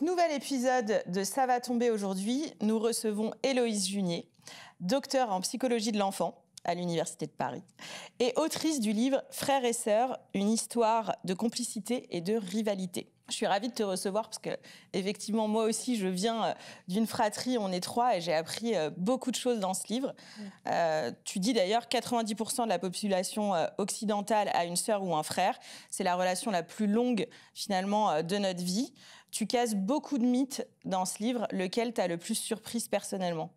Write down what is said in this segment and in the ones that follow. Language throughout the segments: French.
nouvel épisode de Ça va tomber aujourd'hui. Nous recevons Héloïse Junier, docteure en psychologie de l'enfant à l'Université de Paris et autrice du livre Frères et sœurs, une histoire de complicité et de rivalité. Je suis ravie de te recevoir parce que, effectivement, moi aussi, je viens d'une fratrie, on est 3 et j'ai appris beaucoup de choses dans ce livre. Tu dis d'ailleurs 90% de la population occidentale a une sœur ou un frère. C'est la relation la plus longue, finalement, de notre vie. Tu casses beaucoup de mythes dans ce livre. Lequel t'a le plus surprise personnellement ?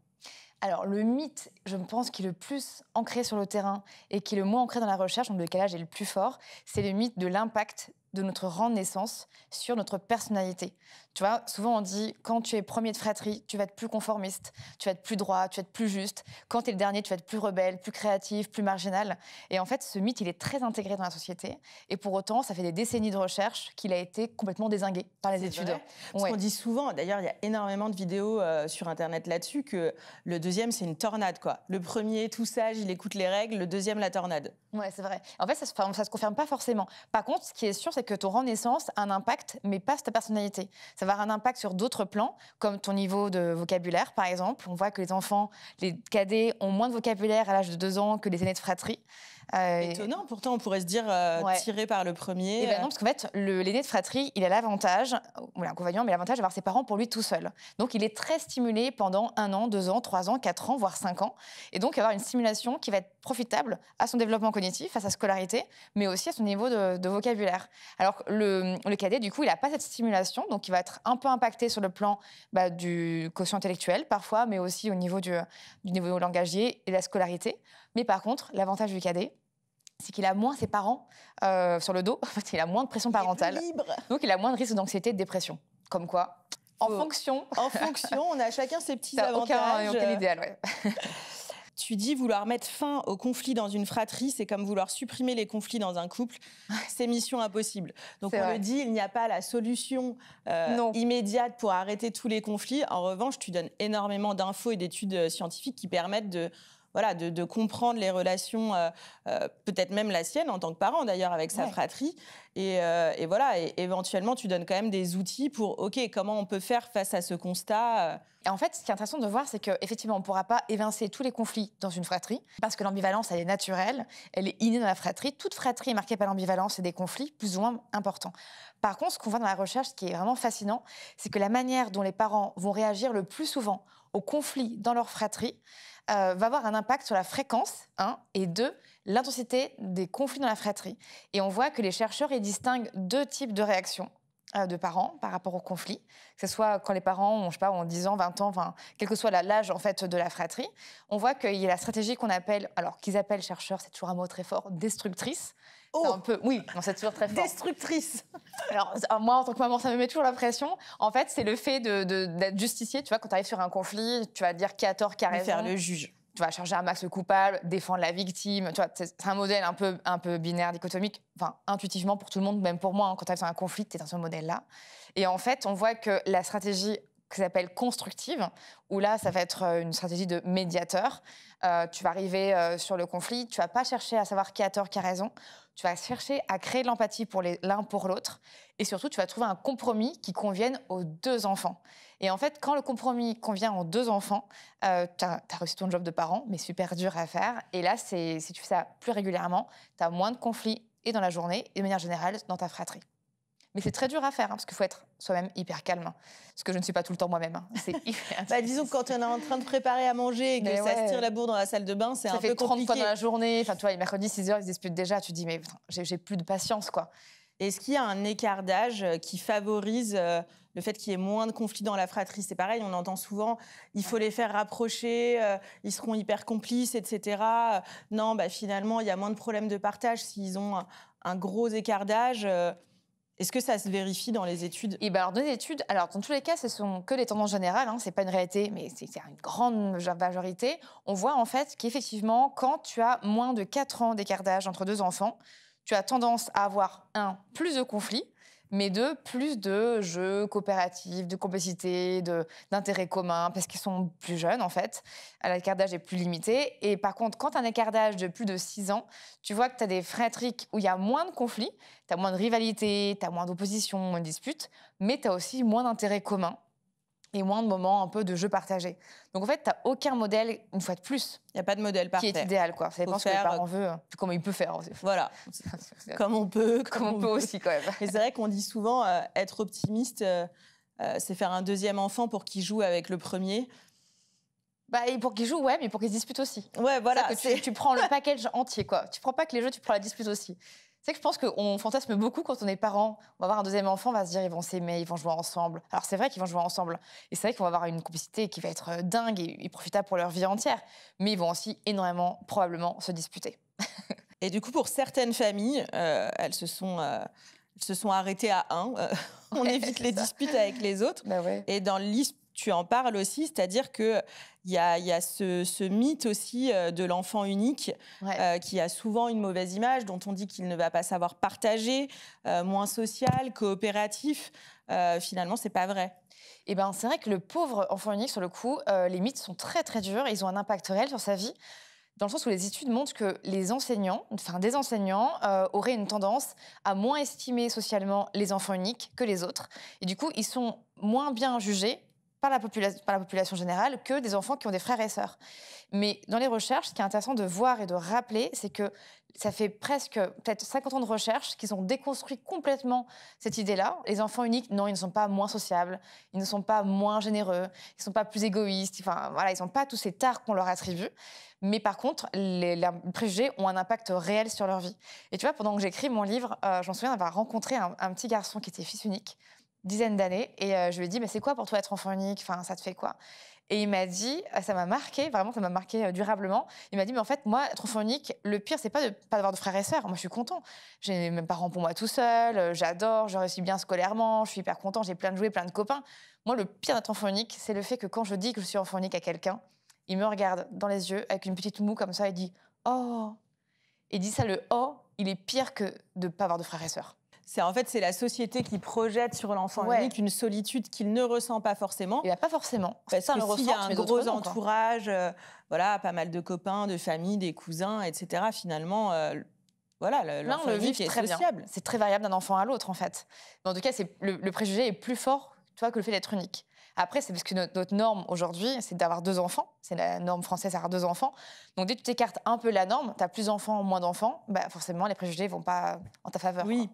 Alors, le mythe, je pense, qui est le plus ancré sur le terrain et qui est le moins ancré dans la recherche, donc le décalage est le plus fort, c'est le mythe de l'impact de notre rang de naissance sur notre personnalité. Tu vois, souvent on dit, quand tu es premier de fratrie, tu vas être plus conformiste, tu vas être plus droit, tu vas être plus juste. Quand tu es le dernier, tu vas être plus rebelle, plus créatif, plus marginal. Et en fait, ce mythe, il est très intégré dans la société. Et pour autant, ça fait des décennies de recherche qu'il a été complètement dézingué par les études. Parce qu'on dit souvent, d'ailleurs, il y a énormément de vidéos sur Internet là-dessus, que le deuxième, c'est une tornade, quoi. Le premier, tout sage, il écoute les règles. Le deuxième, la tornade. Ouais, c'est vrai. En fait, ça se confirme pas forcément. Par contre, ce qui est sûr, c'est que ton rang de naissance a un impact, mais pas sur ta personnalité. Ça va avoir un impact sur d'autres plans, comme ton niveau de vocabulaire, par exemple. On voit que les enfants, les cadets, ont moins de vocabulaire à l'âge de 2 ans que les aînés de fratrie. Étonnant, pourtant on pourrait se dire tiré par le premier. Et ben non, parce qu'en fait, l'aîné de fratrie, il a l'avantage, ou l'inconvénient, mais l'avantage d'avoir ses parents pour lui tout seul. Donc il est très stimulé pendant 1 an, 2 ans, 3 ans, 4 ans, voire 5 ans. Et donc avoir une stimulation qui va être profitable à son développement cognitif, à sa scolarité, mais aussi à son niveau de vocabulaire. Alors le cadet, du coup, il n'a pas cette stimulation, donc il va être un peu impacté sur le plan du quotient intellectuel parfois, mais aussi au niveau du niveau langagier et de la scolarité. Mais par contre, l'avantage du cadet, c'est qu'il a moins ses parents sur le dos. En fait, il a moins de pression parentale. Il est plus libre. Donc, il a moins de risque d'anxiété et de dépression. Comme quoi, en fonction, on a chacun ses petits avantages. Aucun idéal, ouais. Tu dis vouloir mettre fin aux conflits dans une fratrie, c'est comme vouloir supprimer les conflits dans un couple. C'est mission impossible. Donc on le dit, il n'y a pas la solution immédiate pour arrêter tous les conflits. En revanche, tu donnes énormément d'infos et d'études scientifiques qui permettent de comprendre les relations, peut-être même la sienne en tant que parent d'ailleurs avec sa fratrie. Et éventuellement, tu donnes quand même des outils pour, comment on peut faire face à ce constat Et en fait, ce qui est intéressant de voir, c'est qu'effectivement, on ne pourra pas évincer tous les conflits dans une fratrie, parce que l'ambivalence, elle est naturelle, elle est innée dans la fratrie. Toute fratrie est marquée par l'ambivalence et des conflits plus ou moins importants. Par contre, ce qu'on voit dans la recherche, ce qui est vraiment fascinant, c'est que la manière dont les parents vont réagir le plus souvent aux conflits dans leur fratrie va avoir un impact sur la fréquence, 1, et 2, l'intensité des conflits dans la fratrie. Et on voit que les chercheurs ils distinguent 2 types de réactions de parents par rapport aux conflits, que ce soit quand les parents ont, je sais pas, ont 10 ans, 20 ans, quel que soit l'âge en fait de la fratrie. On voit qu'il y a la stratégie qu'on appelle, alors qu'ils appellent chercheurs, c'est toujours un mot très fort, destructrice. Oui, c'est toujours très fort. Destructrice. Alors, moi, en tant que maman, ça me met toujours la pression. En fait, c'est le fait d'être justicier. Tu vois, quand tu arrives sur un conflit, tu vas dire qui a tort, qui a raison. Faire le juge. Tu vas charger un max le coupable, défendre la victime. Tu vois, c'est un modèle un peu binaire, dichotomique. Enfin, intuitivement pour tout le monde, même pour moi, quand tu arrives sur un conflit, tu es dans ce modèle-là. Et en fait, on voit que la stratégie qui s'appelle constructive, où là, ça va être une stratégie de médiateur. Tu vas arriver sur le conflit, tu vas pas chercher à savoir qui a tort, qui a raison. Tu vas chercher à créer de l'empathie pour l'un pour l'autre. Et surtout, tu vas trouver un compromis qui convienne aux 2 enfants. Et en fait, quand le compromis convient aux 2 enfants, tu as réussi ton job de parent, mais super dur à faire. Et là, si tu fais ça plus régulièrement, tu as moins de conflits et dans la journée, et de manière générale, dans ta fratrie. Mais c'est très dur à faire, parce qu'il faut être soi-même hyper calme. Ce que je ne suis pas tout le temps moi-même. C'est hyper disons que quand on est en train de préparer à manger et que ça se tire la bourre dans la salle de bain, c'est un peu compliqué. Ça fait 30 fois dans la journée. Enfin, tu vois, les mercredis, 6 heures, ils se disputent déjà. Tu te dis, mais j'ai plus de patience, quoi. Est-ce qu'il y a un écart d'âge qui favorise le fait qu'il y ait moins de conflits dans la fratrie? C'est pareil, on entend souvent, il faut les faire rapprocher, ils seront hyper complices, etc. Non, finalement, il y a moins de problèmes de partage s'ils ont un gros écart d'âge. Est-ce que ça se vérifie dans les études? Alors, dans les études, dans tous les cas, ce sont que des tendances générales, c'est pas une réalité, mais c'est une grande majorité. On voit en fait qu'effectivement, quand tu as moins de 4 ans d'écart d'âge entre 2 enfants, tu as tendance à avoir plus de conflits, mais plus de jeux coopératifs, de complicité, d'intérêts communs, parce qu'ils sont plus jeunes, en fait. L'écart d'âge est plus limité. Et par contre, quand tu as un écart d'âge de plus de 6 ans, tu vois que tu as des fratries où il y a moins de conflits, tu as moins de rivalité, tu as moins d'opposition, moins de disputes, mais tu as aussi moins d'intérêts communs et moins de moments un peu de jeux partagés. Donc en fait, tu n'as aucun modèle, une fois de plus, Il n'y a pas de modèle parfait. qui est idéal, quoi. Ça dépend ce que les parents veulent, comment ils peuvent faire aussi. Voilà, comme on peut. Comme on peut aussi, quand même. Mais c'est vrai qu'on dit souvent, être optimiste, c'est faire un deuxième enfant pour qu'il joue avec le premier. Bah, et pour qu'ils jouent, ouais, mais pour qu'ils se disputent aussi. Ouais, voilà. Tu prends le package entier, quoi. Tu prends pas que les jeux, tu prends la dispute aussi. C'est que je pense qu'on fantasme beaucoup quand on est parent. On va avoir un deuxième enfant, on va se dire ils vont s'aimer, ils vont jouer ensemble. Alors c'est vrai qu'ils vont jouer ensemble. Et c'est vrai qu'on va avoir une complicité qui va être dingue et profitable pour leur vie entière. Mais ils vont aussi énormément, probablement, se disputer. Et du coup, pour certaines familles, elles se sont arrêtées à un. On évite les disputes avec les autres. Bah ouais. Et dans le livre, tu en parles aussi, c'est-à-dire qu'il y a ce mythe aussi de l'enfant unique qui a souvent une mauvaise image, dont on dit qu'il ne va pas savoir partager, moins social, coopératif. Finalement, c'est pas vrai. Eh ben, c'est vrai que le pauvre enfant unique, sur le coup, les mythes sont très très durs et ils ont un impact réel sur sa vie. Dans le sens où les études montrent que des enseignants auraient une tendance à moins estimer socialement les enfants uniques que les autres. Et du coup, ils sont moins bien jugés par la population générale que des enfants qui ont des frères et sœurs. Mais dans les recherches, ce qui est intéressant de voir et de rappeler, c'est que ça fait presque peut-être 50 ans de recherche qu'ils ont déconstruit complètement cette idée-là. Les enfants uniques, non, ils ne sont pas moins sociables, ils ne sont pas moins généreux, ils ne sont pas plus égoïstes, enfin, voilà, ils n'ont pas tous ces tares qu'on leur attribue. Mais par contre, les préjugés ont un impact réel sur leur vie. Et tu vois, pendant que j'écris mon livre, je m'en souviens d'avoir rencontré un petit garçon qui était fils unique, dizaine d'années, et je lui ai dit, mais c'est quoi pour toi être enfant unique, enfin, ça te fait quoi? Et il m'a dit, ça m'a marqué, vraiment, ça m'a marqué durablement. Il m'a dit, mais en fait, moi, être enfant unique, le pire, c'est pas de pas avoir de frères et sœurs. Moi, je suis content. J'ai mes parents pour moi tout seul, j'adore, je réussis bien scolairement, je suis hyper content, j'ai plein de jouets, plein de copains. Moi, le pire d'être enfant unique, c'est le fait que quand je dis que je suis enfant unique à quelqu'un, il me regarde dans les yeux avec une petite moue comme ça et dit, oh. Et il dit ça, le oh, il est pire que de pas avoir de frères et sœurs. En fait, c'est la société qui projette sur l'enfant unique une solitude qu'il ne ressent pas forcément. Il n'a pas forcément. Parce que s'il y a un gros entourage, voilà, pas mal de copains, de familles, des cousins, etc., finalement, voilà, l'enfant unique est sociable. C'est très variable d'un enfant à l'autre, en fait. Mais en tout cas, le préjugé est plus fort, tu vois, que le fait d'être unique. Après, c'est parce que notre norme aujourd'hui, c'est d'avoir 2 enfants. C'est la norme française, d'avoir 2 enfants. Donc, dès que tu t'écartes un peu la norme, tu as plus d'enfants, moins d'enfants, bah, forcément, les préjugés ne vont pas en ta faveur. Oui.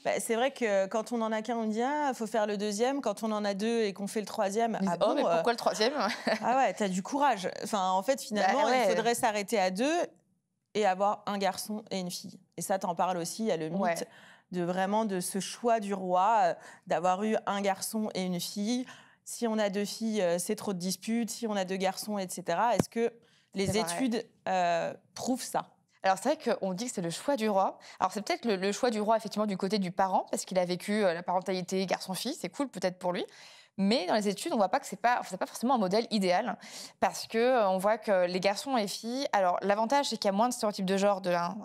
Bah, c'est vrai que quand on n'en a qu'un, on dit il faut faire le deuxième. Quand on en a 2 et qu'on fait le troisième, oh, mais pourquoi le troisième? Ah ouais, t'as du courage. Enfin, en fait, finalement, il faudrait s'arrêter à 2 et avoir un garçon et une fille. Et ça, t'en parles aussi. Il y a le mythe de ce choix du roi, d'avoir eu un garçon et une fille. Si on a 2 filles, c'est trop de disputes. Si on a 2 garçons, etc. Est-ce que les études prouvent ça? Alors, c'est vrai qu'on dit que c'est le choix du roi. Alors, c'est peut-être le choix du roi, effectivement, du côté du parent, parce qu'il a vécu la parentalité garçon-fille. C'est cool, peut-être, pour lui. Mais dans les études, on voit pas que c'est pas forcément un modèle idéal, parce que on voit que les garçons et les filles. Alors, l'avantage, c'est qu'il y a moins de stéréotypes de genre de l'un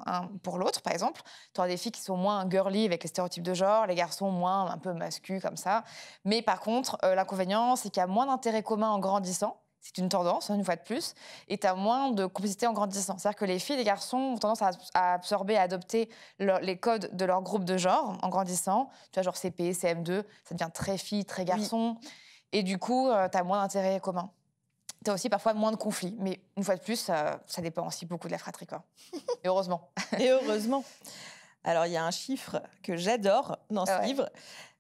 pour l'autre, par exemple. Tu auras des filles qui sont moins girly avec les stéréotypes de genre, les garçons moins un peu masculins, comme ça. Mais par contre, l'inconvénient, c'est qu'il y a moins d'intérêts communs en grandissant. C'est une tendance, une fois de plus, et tu as moins de complicité en grandissant. C'est-à-dire que les filles et les garçons ont tendance à absorber, à adopter les codes de leur groupe de genre en grandissant. Tu vois, genre CP, CM2, ça devient très fille, très garçon. Oui. Et du coup, tu as moins d'intérêts communs. Tu as aussi parfois moins de conflits. Mais une fois de plus, ça dépend aussi beaucoup de la fratrie, quoi. Et heureusement. Et heureusement. Alors, il y a un chiffre que j'adore dans ce livre.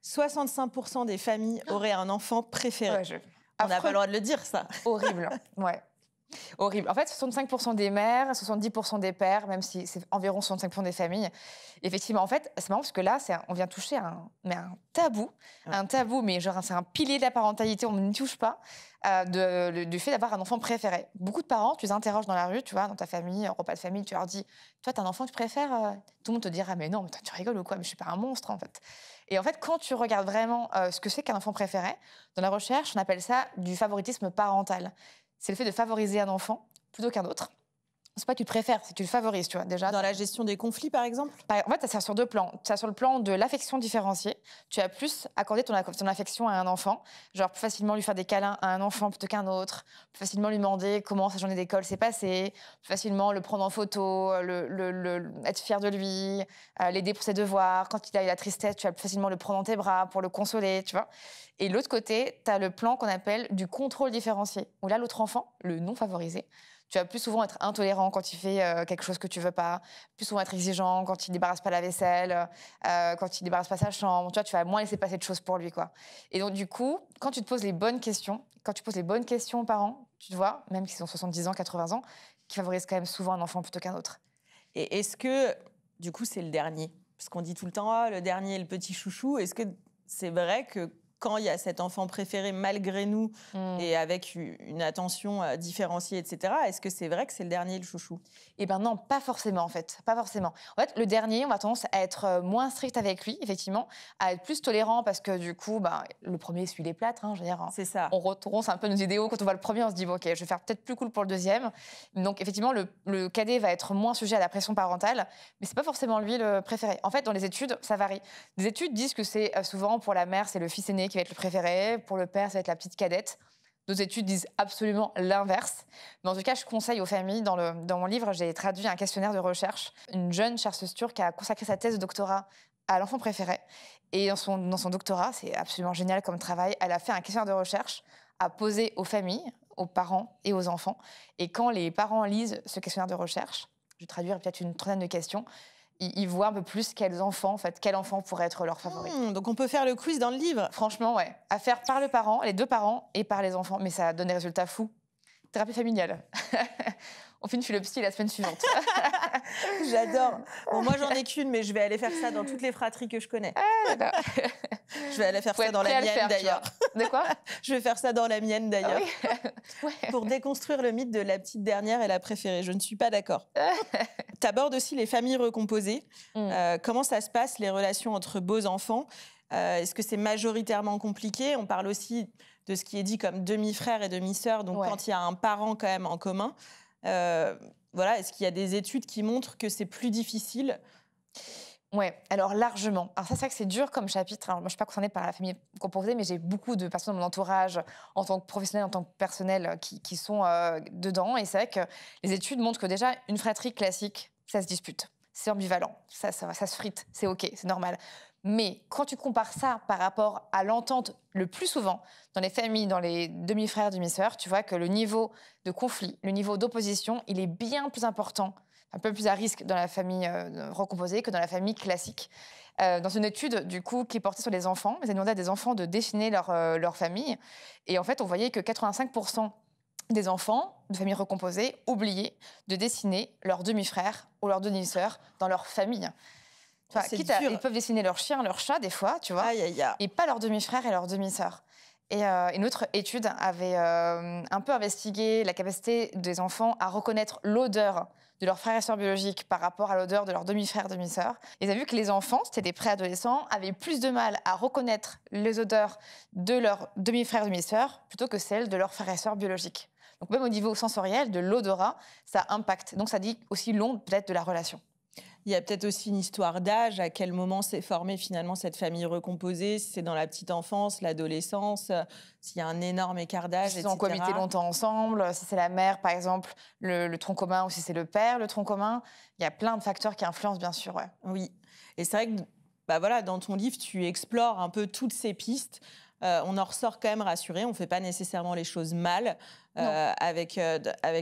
65% des familles auraient un enfant préféré. Ouais, on n'a pas le droit de le dire, ça. Horrible, ouais. Horrible. En fait, 65% des mères, 70% des pères, même si c'est environ 65% des familles. Effectivement, en fait, c'est marrant parce que là, on vient toucher un tabou. Un tabou, mais genre, c'est un pilier de la parentalité, on ne touche pas, du fait d'avoir un enfant préféré. Beaucoup de parents, tu les interroges dans la rue, tu vois, dans ta famille, repas de famille, tu leur dis, toi, t'as un enfant que tu préfères? Tout le monde te dira, mais non, mais tu rigoles ou quoi? Mais je suis pas un monstre, en fait. Et en fait, quand tu regardes vraiment ce que c'est qu'un enfant préféré, dans la recherche, on appelle ça du favoritisme parental. C'est le fait de favoriser un enfant plutôt qu'un autre. C'est pas que tu le préfères, c'est que tu le favorises, tu vois, déjà. Dans la gestion des conflits, par exemple? En fait, ça sert sur 2 plans. Ça sur le plan de l'affection différenciée. Tu vas plus accorder ton affection à un enfant. Genre, plus facilement lui faire des câlins à un enfant plutôt qu'un autre. Plus facilement lui demander comment sa journée d'école s'est passée. Plus facilement le prendre en photo, être fier de lui, l'aider pour ses devoirs. Quand il a eu la tristesse, tu vas plus facilement le prendre dans tes bras pour le consoler, tu vois. Et de l'autre côté, tu as le plan qu'on appelle du contrôle différencié. Où là, l'autre enfant, le non favorisé, tu vas plus souvent être intolérant quand il fait quelque chose que tu veux pas, plus souvent être exigeant quand il débarrasse pas la vaisselle, quand il débarrasse pas sa chambre. Tu vois, tu vas moins laisser passer de choses pour lui, quoi. Et donc, du coup, quand tu te poses les bonnes questions, aux parents, tu vois, même s'ils ont 70 ans, 80 ans, qui favorisent quand même souvent un enfant plutôt qu'un autre. Et est-ce que, du coup, c'est le dernier? Parce qu'on dit tout le temps, oh, le dernier, le petit chouchou. Est-ce que c'est vrai que quand il y a cet enfant préféré malgré nous et avec une attention différenciée, etc., est-ce que c'est vrai que c'est le dernier, le chouchou? Eh ben non, pas forcément en fait, pas forcément. En fait, le dernier, on a tendance à être moins strict avec lui, effectivement, à être plus tolérant parce que du coup, le premier suit les plâtres, je veux dire. C'est ça. On retrousse un peu nos idéaux. Quand on voit le premier, on se dit, bon, ok, je vais faire peut-être plus cool pour le deuxième. Donc effectivement, le cadet va être moins sujet à la pression parentale, mais c'est pas forcément lui le préféré. En fait, dans les études, ça varie. Des études disent que c'est souvent pour la mère, c'est le fils aîné qui va être le préféré, pour le père, ça va être la petite cadette. D'autres études disent absolument l'inverse. Mais en tout cas, je conseille aux familles, dans mon livre, j'ai traduit un questionnaire de recherche. Une jeune chercheuse turque a consacré sa thèse de doctorat à l'enfant préféré. Et dans son doctorat, c'est absolument génial comme travail, elle a fait un questionnaire de recherche à poser aux familles, aux parents et aux enfants. Et quand les parents lisent ce questionnaire de recherche, je vais traduire peut-être une trentaine de questions, ils voient un peu plus quel enfant pourrait être leur favori. Donc on peut faire le quiz dans le livre. Franchement, ouais. À faire par le parent, les 2 parents et par les enfants. Mais ça donne des résultats fous. Thérapie familiale. On finit chez le psy la semaine suivante. J'adore. Bon, moi, j'en ai qu'une, mais je vais aller faire ça dans toutes les fratries que je connais. Je vais aller faire ça dans la mienne, d'ailleurs. De quoi? Je vais faire ça dans la mienne, d'ailleurs. Ah oui. Ouais. Pour déconstruire le mythe de la petite dernière et la préférée. Je ne suis pas d'accord. Tu abordes aussi les familles recomposées. Comment ça se passe, les relations entre beaux enfants? Est-ce que c'est majoritairement compliqué? On parle aussi de ce qui est dit comme demi-frère et demi-sœur, donc quand il y a un parent quand même en commun. Voilà, est-ce qu'il y a des études qui montrent que c'est plus difficile? Ouais, alors largement. Alors ça, c'est vrai que c'est dur comme chapitre. Alors, moi, je ne suis pas concernée par la famille composée, mais j'ai beaucoup de personnes dans mon entourage, en tant que professionnelle, en tant que personnel, qui sont dedans. Et c'est vrai que les études montrent que déjà, une fratrie classique, ça se dispute. C'est ambivalent, ça se frite, c'est OK, c'est normal. Mais quand tu compares ça par rapport à l'entente, le plus souvent, dans les familles, dans les demi-frères, demi-sœurs, tu vois que le niveau de conflit, le niveau d'opposition, il est bien plus important, un peu plus à risque dans la famille recomposée que dans la famille classique. Dans une étude, du coup, qui portait sur les enfants, ils avaient demandé à des enfants de dessiner leur famille. Et en fait, on voyait que 85% des enfants de familles recomposées oubliaient de dessiner leur demi-frère ou leur demi-sœur dans leur famille. Enfin, ils peuvent dessiner leur chien, leur chat, des fois, tu vois, et pas leur demi-frère et leur demi-sœur. Et une autre étude avait un peu investigué la capacité des enfants à reconnaître l'odeur de leurs frères et sœurs biologiques par rapport à l'odeur de leurs demi-frères et demi-sœurs. Ils ont vu que les enfants, c'était des préadolescents, avaient plus de mal à reconnaître les odeurs de leurs demi-frères et demi-sœurs plutôt que celles de leurs frères et sœurs biologiques. Donc même au niveau sensoriel, de l'odorat, ça impacte. Donc ça dit aussi long peut-être de la relation. Il y a peut-être aussi une histoire d'âge, à quel moment s'est formée finalement cette famille recomposée, si c'est dans la petite enfance, l'adolescence, s'il y a un énorme écart d'âge, etc. S'ils ont cohabité longtemps ensemble, si c'est la mère, par exemple, le tronc commun, ou si c'est le père, le tronc commun. Il y a plein de facteurs qui influencent, bien sûr. Ouais. Oui. Et c'est vrai que voilà, dans ton livre, tu explores un peu toutes ces pistes. On en ressort quand même rassuré. On ne fait pas nécessairement les choses mal avec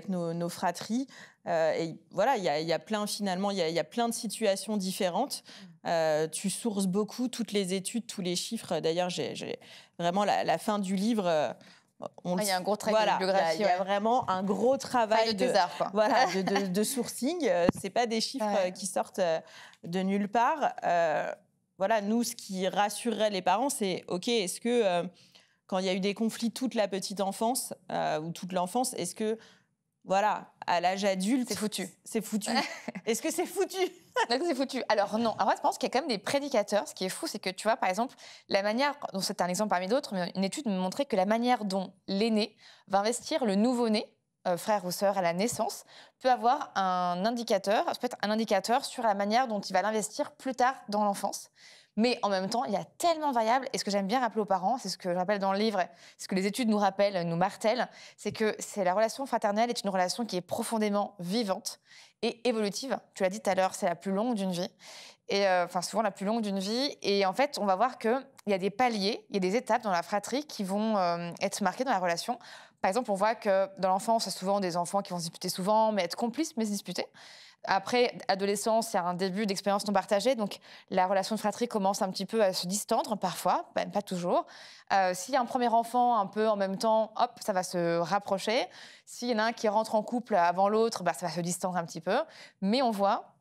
nos fratries. Et voilà, il y a plein, finalement, il y a plein de situations différentes. Tu sources beaucoup, toutes les études, tous les chiffres. D'ailleurs, j'ai vraiment la fin du livre. Il y a un gros travail de biographie. Il y a vraiment un gros travail de sourcing. C'est pas des chiffres qui sortent de nulle part. Voilà, nous, ce qui rassurerait les parents, c'est OK, est-ce que quand il y a eu des conflits toute la petite enfance ou toute l'enfance, est-ce que, voilà, à l'âge adulte... C'est foutu. C'est foutu. Est-ce que c'est foutu? Est-ce que c'est foutu? Alors non. En fait, je pense qu'il y a quand même des prédicateurs. Ce qui est fou, c'est que tu vois, par exemple, la manière, dont c'est un exemple parmi d'autres, mais une étude montrait que la manière dont l'aîné va investir le nouveau-né frère ou sœur à la naissance, peut avoir un indicateur, ça peut être un indicateur sur la manière dont il va l'investir plus tard dans l'enfance. Mais en même temps, il y a tellement de variables. Et ce que j'aime bien rappeler aux parents, c'est ce que je rappelle dans le livre, ce que les études nous rappellent, nous martèlent, c'est que la relation fraternelle est une relation qui est profondément vivante et évolutive. Tu l'as dit tout à l'heure, c'est la plus longue d'une vie. Et souvent la plus longue d'une vie. Et en fait, on va voir qu'il y a des paliers, il y a des étapes dans la fratrie qui vont être marquées dans la relation. Par exemple, on voit que dans l'enfance, il y a souvent des enfants qui vont se disputer souvent, mais être complices, mais se disputer. Après, adolescence, il y a un début d'expérience non partagée, donc la relation de fratrie commence un petit peu à se distendre parfois, même pas toujours. S'il y a un premier enfant un peu en même temps, hop, ça va se rapprocher. S'il y en a un qui rentre en couple avant l'autre, ça va se distendre un petit peu. Mais on voit,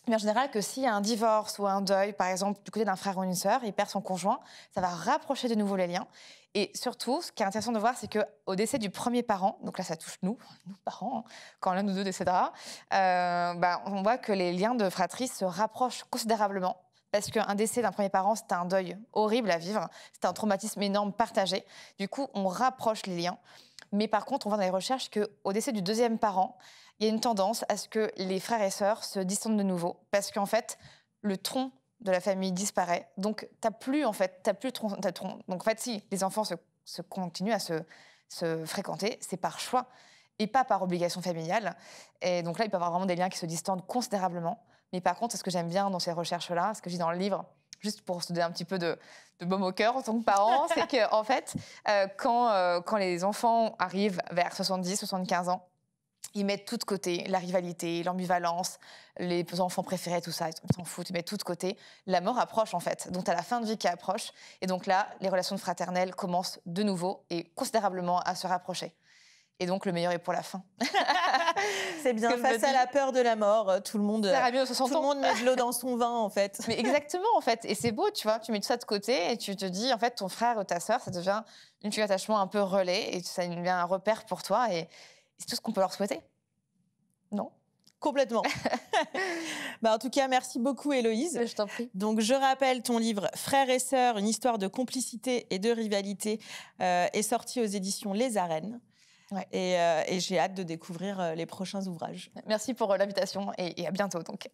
mais en général, que s'il y a un divorce ou un deuil, par exemple, du côté d'un frère ou une sœur, il perd son conjoint, ça va rapprocher de nouveau les liens. Et surtout, ce qui est intéressant de voir, c'est qu'au décès du premier parent, donc là, ça touche nous parents, hein, quand l'un de nous deux décédera, on voit que les liens de fratrie se rapprochent considérablement. Parce qu'un décès d'un premier parent, c'est un deuil horrible à vivre, c'est un traumatisme énorme partagé. Du coup, on rapproche les liens. Mais par contre, on voit dans les recherches qu'au décès du deuxième parent, il y a une tendance à ce que les frères et sœurs se distendent de nouveau. Parce qu'en fait, le tronc de la famille disparaît. Donc, t'as plus tronc. Donc, en fait, si les enfants se continuent à se fréquenter, c'est par choix et pas par obligation familiale. Et donc là, il peut y avoir vraiment des liens qui se distendent considérablement. Mais par contre, ce que j'aime bien dans ces recherches-là, ce que je dis dans le livre, juste pour se donner un petit peu de baume au cœur en tant que parent, c'est qu'en fait, quand les enfants arrivent vers 70, 75 ans, ils mettent tout de côté, la rivalité, l'ambivalence, les enfants préférés, tout ça, ils s'en foutent, ils mettent tout de côté. La mort approche, en fait. Donc, tu as la fin de vie qui approche. Et donc là, les relations fraternelles commencent de nouveau et considérablement à se rapprocher. Et donc, le meilleur est pour la fin. C'est bien, face à la peur de la mort, tout le monde met de l'eau dans son vin, en fait. Mais exactement, en fait. Et c'est beau, tu vois, tu mets tout ça de côté et tu te dis, en fait, ton frère ou ta sœur, ça devient une figure d'attachement un peu relais et ça devient un repère pour toi. Et c'est tout ce qu'on peut leur souhaiter. Non ? Complètement. En tout cas, merci beaucoup, Héloïse. Je t'en prie. Donc, je rappelle, ton livre « Frères et sœurs, une histoire de complicité et de rivalité » est sorti aux éditions Les Arènes. Ouais. Et j'ai hâte de découvrir les prochains ouvrages. Merci pour l'invitation et à bientôt, donc.